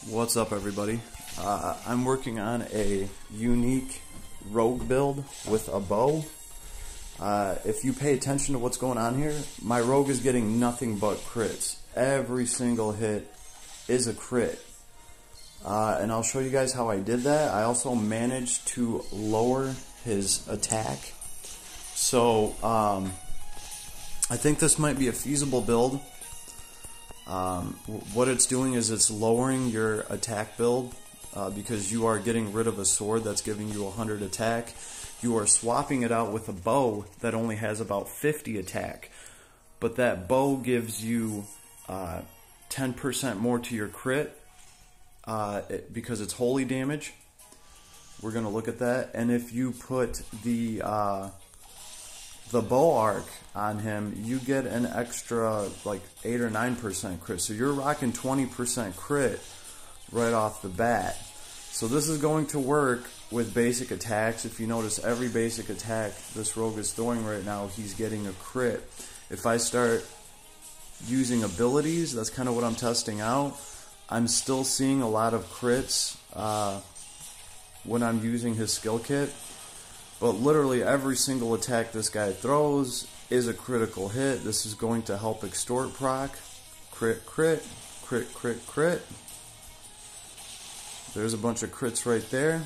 What's up, everybody? I'm working on a unique rogue build with a bow. If you pay attention to what's going on here, my rogue is getting nothing but crits. Every single hit is a crit. And I'll show you guys how I did that. I also managed to lower his attack. So, I think this might be a feasible build. What it's doing is it's lowering your attack build because you are getting rid of a sword that's giving you 100 attack. You are swapping it out with a bow that only has about 50 attack. But that bow gives you 10% more to your crit because it's holy damage. We're going to look at that. And if you put the bow arc on him, you get an extra like 8 or 9% crit. So you're rocking 20% crit right off the bat. So this is going to work with basic attacks. If you notice, every basic attack this rogue is throwing right now, he's getting a crit. If I start using abilities, that's kind of what I'm testing out. I'm still seeing a lot of crits when I'm using his skill kit. But literally every single attack this guy throws is a critical hit. This is going to help extort proc. Crit, crit, crit, crit, crit. There's a bunch of crits right there.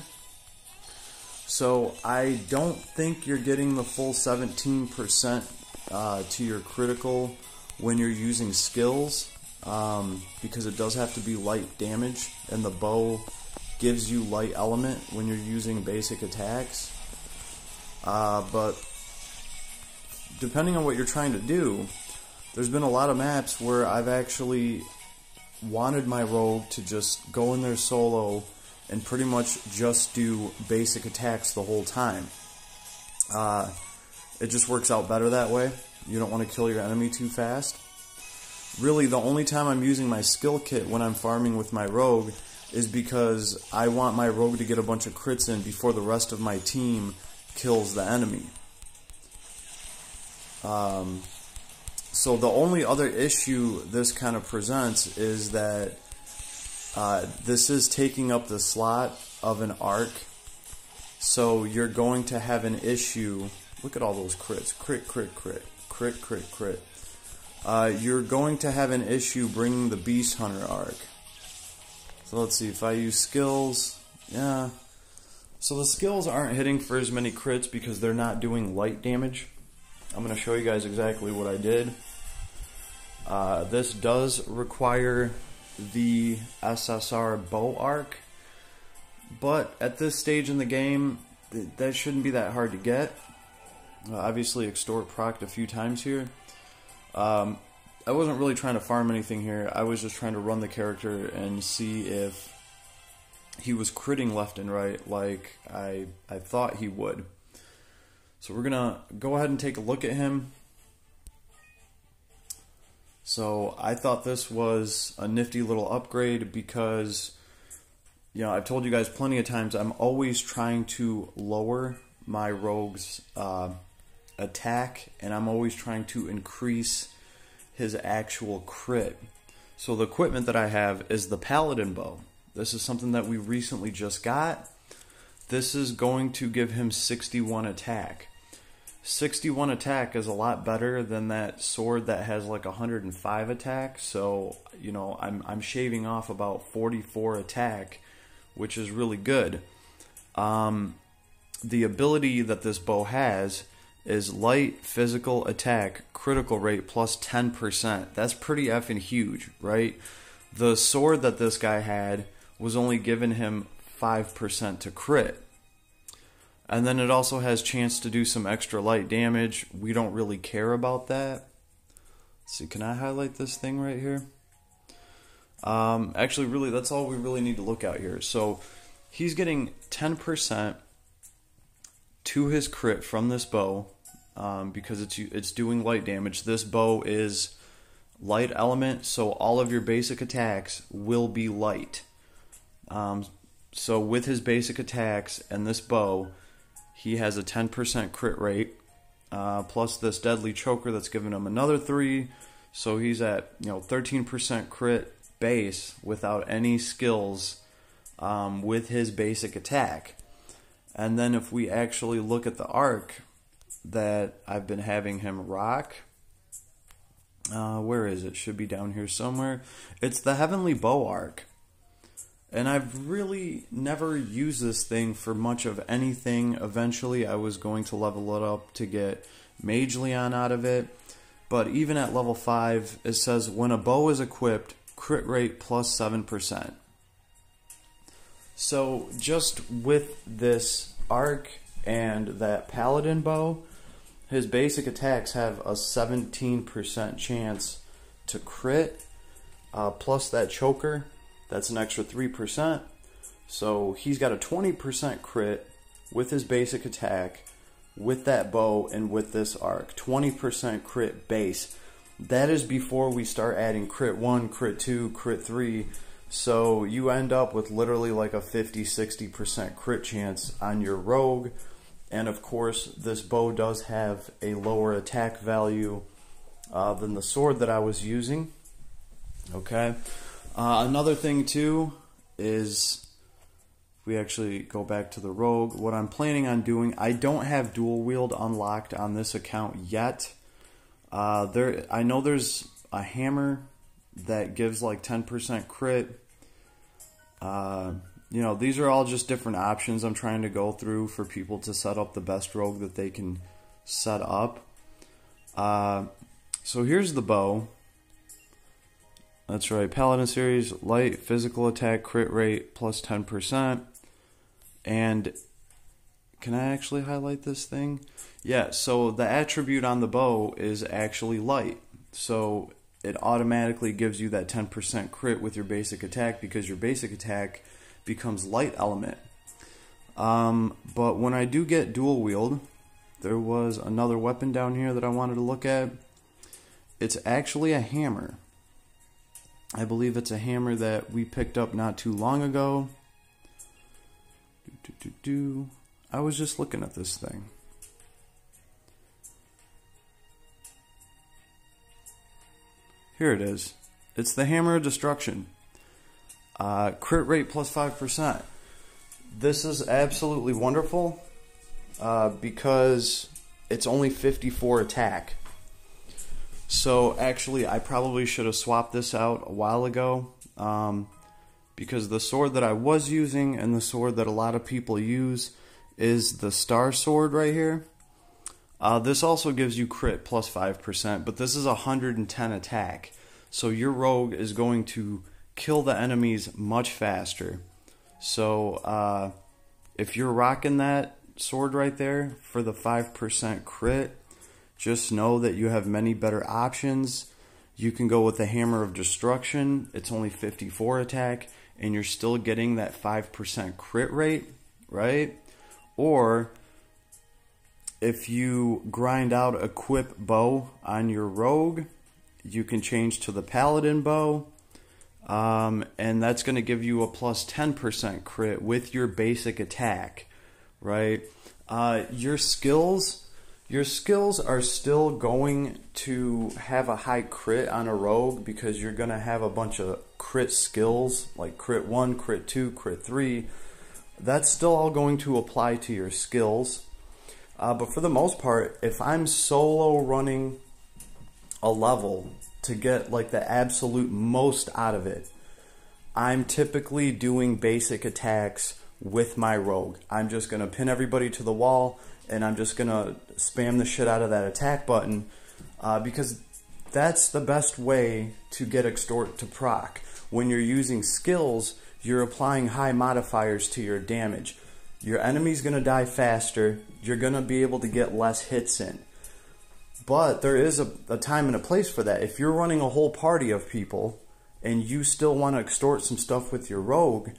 So I don't think you're getting the full 17% to your critical when you're using skills, because it does have to be light damage, and the bow gives you light element when you're using basic attacks. But depending on what you're trying to do, there's been a lot of maps where I've actually wanted my rogue to just go in there solo and pretty much just do basic attacks the whole time. It just works out better that way. You don't want to kill your enemy too fast. Really, the only time I'm using my skill kit when I'm farming with my rogue is because I want my rogue to get a bunch of crits in before the rest of my team kills the enemy. So the only other issue this kind of presents is that this is taking up the slot of an arc. So you're going to have an issue. Look at all those crits. Crit, crit, crit. Crit, crit, crit. You're going to have an issue bringing the Beast Hunter arc. So let's see, if I use skills, yeah. So the skills aren't hitting for as many crits because they're not doing light damage. I'm going to show you guys exactly what I did. This does require the SSR bow arc, but at this stage in the game, that shouldn't be that hard to get. Obviously, extort procced a few times here. I wasn't really trying to farm anything here. I was just trying to run the character and see if he was critting left and right like I thought he would. So we're gonna go ahead and take a look at him. So I thought this was a nifty little upgrade because, you know, I've told you guys plenty of times I'm always trying to lower my rogue's attack, and I'm always trying to increase his actual crit. So the equipment that I have is the Paladin bow. This is something that we recently just got. This is going to give him 61 attack. 61 attack is a lot better than that sword that has like 105 attack. So, you know, I'm shaving off about 44 attack, which is really good. The ability that this bow has is light physical attack critical rate plus 10%. That's pretty effing huge, right? The sword that this guy had was only giving him 5% to crit. And then it also has chance to do some extra light damage. We don't really care about that. Let's see, can I highlight this thing right here? Actually, really, that's all we really need to look at here. So he's getting 10% to his crit from this bow because it's doing light damage. This bow is light element, so all of your basic attacks will be light. So with his basic attacks and this bow, he has a 10% crit rate, plus this deadly choker that's giving him another 3. So he's at 13% crit base without any skills with his basic attack. And then if we actually look at the arc that I've been having him rock, where is it? Should be down here somewhere. It's the Heavenly Bow arc. And I've really never used this thing for much of anything. Eventually I was going to level it up to get Mage Leon out of it. But even at level 5, it says when a bow is equipped, crit rate plus 7%. So just with this arc and that paladin bow, his basic attacks have a 17% chance to crit, plus that choker, that's an extra 3%. So he's got a 20% crit with his basic attack, with that bow, and with this arc. 20% crit base. That is before we start adding crit 1, crit 2, crit 3. So you end up with literally like a 50-60% crit chance on your rogue. And of course, this bow does have a lower attack value than the sword that I was using. Okay. Another thing too is, we actually go back to the rogue, what I'm planning on doing, I don't have dual wield unlocked on this account yet. I know there's a hammer that gives like 10% crit. You know, these are all just different options I'm trying to go through for people to set up the best rogue that they can set up. So here's the bow. That's right, Paladin series, light, physical attack, crit rate, plus 10%. And can I actually highlight this thing? Yeah, so the attribute on the bow is actually light. So it automatically gives you that 10% crit with your basic attack because your basic attack becomes light element. But when I do get dual wield, there was another weapon down here that I wanted to look at. It's actually a hammer. I believe it's a hammer that we picked up not too long ago. I was just looking at this thing. Here it is. It's the Hammer of Destruction. Crit rate plus 5%. This is absolutely wonderful because it's only 54 attack. So actually I probably should have swapped this out a while ago because the sword that I was using and the sword that a lot of people use is the Star Sword right here. This also gives you crit plus 5%, but this is 110 attack. So your rogue is going to kill the enemies much faster. So if you're rocking that sword right there for the 5% crit, just know that you have many better options. You can go with the Hammer of Destruction. It's only 54 attack, and you're still getting that 5% crit rate, right? Or if you grind out equip bow on your rogue, you can change to the Paladin bow, and that's going to give you a plus 10% crit with your basic attack, right? Your skills are still going to have a high crit on a rogue because you're going to have a bunch of crit skills like crit 1, crit 2, crit 3. That's still all going to apply to your skills. But for the most part, if I'm solo running a level to get like the absolute most out of it, I'm typically doing basic attacks with my rogue. I'm just going to pin everybody to the wall and I'm just going to spam the shit out of that attack button because that's the best way to get extort to proc. When you're using skills, you're applying high modifiers to your damage. Your enemy's going to die faster. You're going to be able to get less hits in. But there is a time and a place for that. If you're running a whole party of people and you still want to extort some stuff with your rogue,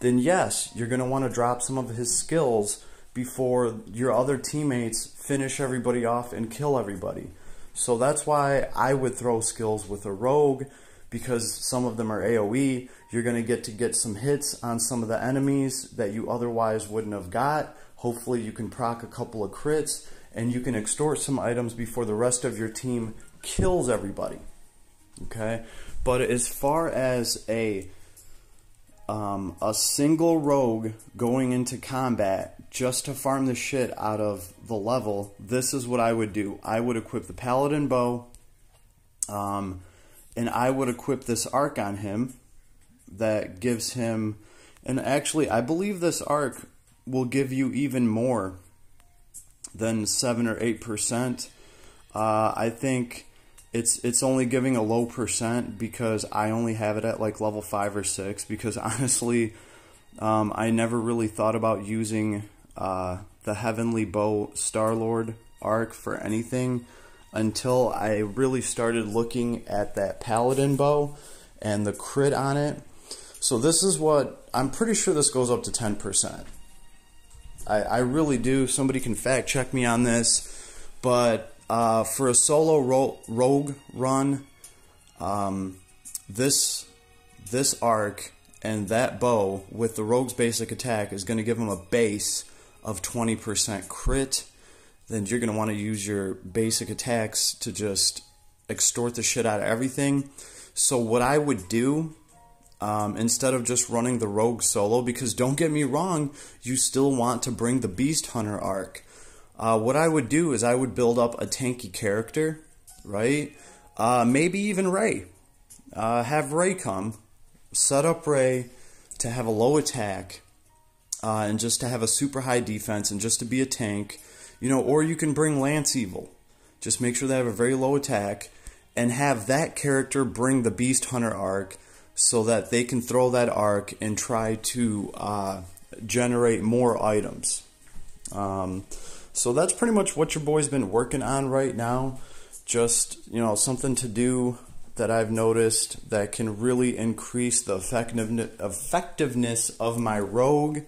then yes, you're going to want to drop some of his skills before your other teammates finish everybody off and kill everybody. So that's why I would throw skills with a rogue, because some of them are AoE. You're going to get some hits on some of the enemies that you otherwise wouldn't have got. Hopefully you can proc a couple of crits, and you can extort some items before the rest of your team kills everybody. Okay? But as far as a single rogue going into combat just to farm the shit out of the level, this is what I would do. I would equip the paladin bow, and I would equip this arc on him that gives him, and actually I believe this arc will give you even more than 7 or 8%. I think it's only giving a low percent because I only have it at like level 5 or 6, because honestly I never really thought about using the Heavenly Bow Star-Lord arc for anything until I really started looking at that paladin bow and the crit on it. So this is what, I'm pretty sure this goes up to 10%. I really do. Somebody can fact check me on this. But for a solo rogue run, this arc and that bow with the rogue's basic attack is going to give him a base of 20% crit. Then you're going to want to use your basic attacks to just extort the shit out of everything. So what I would do, instead of just running the rogue solo, because don't get me wrong, you still want to bring the Beast Hunter arc. What I would do is I would build up a tanky character, right? Maybe even Ray. Have Ray come, set up Ray to have a low attack, and just to have a super high defense and just to be a tank. You know, or you can bring Lance Evil. Just make sure they have a very low attack and have that character bring the Beast Hunter arc so that they can throw that arc and try to generate more items. So that's pretty much what your boy's been working on right now. Just, you know, something to do that I've noticed that can really increase the effectiveness of my rogue.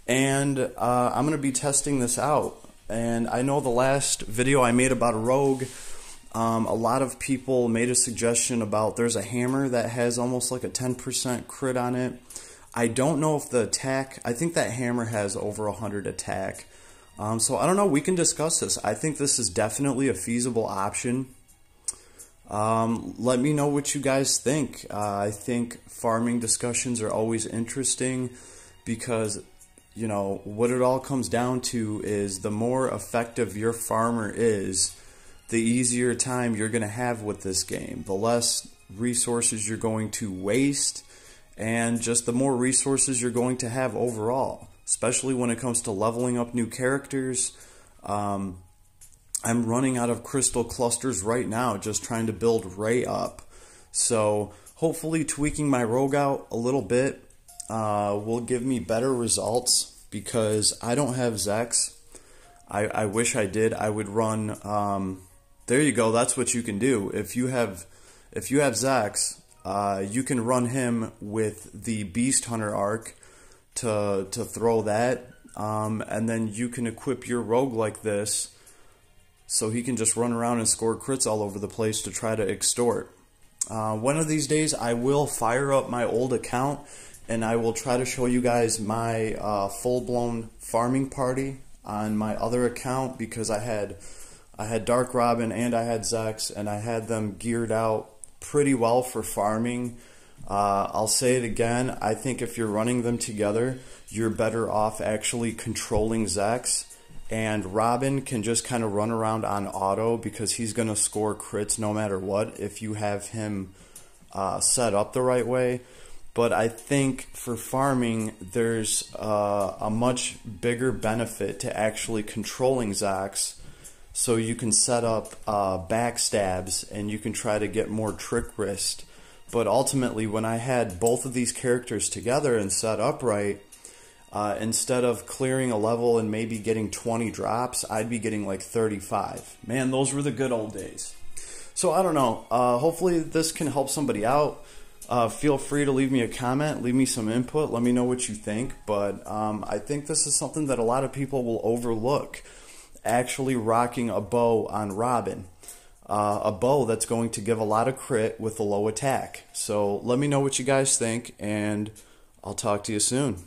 And I'm going to be testing this out. And I know the last video I made about a rogue, a lot of people made a suggestion about there's a hammer that has almost like a 10% crit on it. I don't know if the attack, I think that hammer has over 100 attack. So I don't know, we can discuss this. I think this is definitely a feasible option. Let me know what you guys think. I think farming discussions are always interesting because, you know, what it all comes down to is the more effective your farmer is, the easier time you're going to have with this game. The less resources you're going to waste, and just the more resources you're going to have overall, especially when it comes to leveling up new characters. I'm running out of crystal clusters right now just trying to build Ray up. So hopefully tweaking my rogue out a little bit will give me better results, because I don't have Zex. I wish I did. I would run, there you go, that's what you can do. If you have Zex, you can run him with the Beast Hunter arc to throw that, and then you can equip your rogue like this so he can just run around and score crits all over the place to try to extort. One of these days I will fire up my old account and I will try to show you guys my full-blown farming party on my other account, because I had Dark Robin and I had Zex, and I had them geared out pretty well for farming. I'll say it again, I think if you're running them together, you're better off actually controlling Zex, and Robin can just kind of run around on auto because he's going to score crits no matter what if you have him set up the right way. But I think for farming, there's a much bigger benefit to actually controlling Zex, so you can set up backstabs and you can try to get more trick wrist. But ultimately, when I had both of these characters together and set up right, instead of clearing a level and maybe getting 20 drops, I'd be getting like 35. Man, those were the good old days. So I don't know. Hopefully this can help somebody out. Feel free to leave me a comment, leave me some input, let me know what you think. But I think this is something that a lot of people will overlook, actually rocking a bow on Robin. A bow that's going to give a lot of crit with a low attack. So let me know what you guys think, and I'll talk to you soon.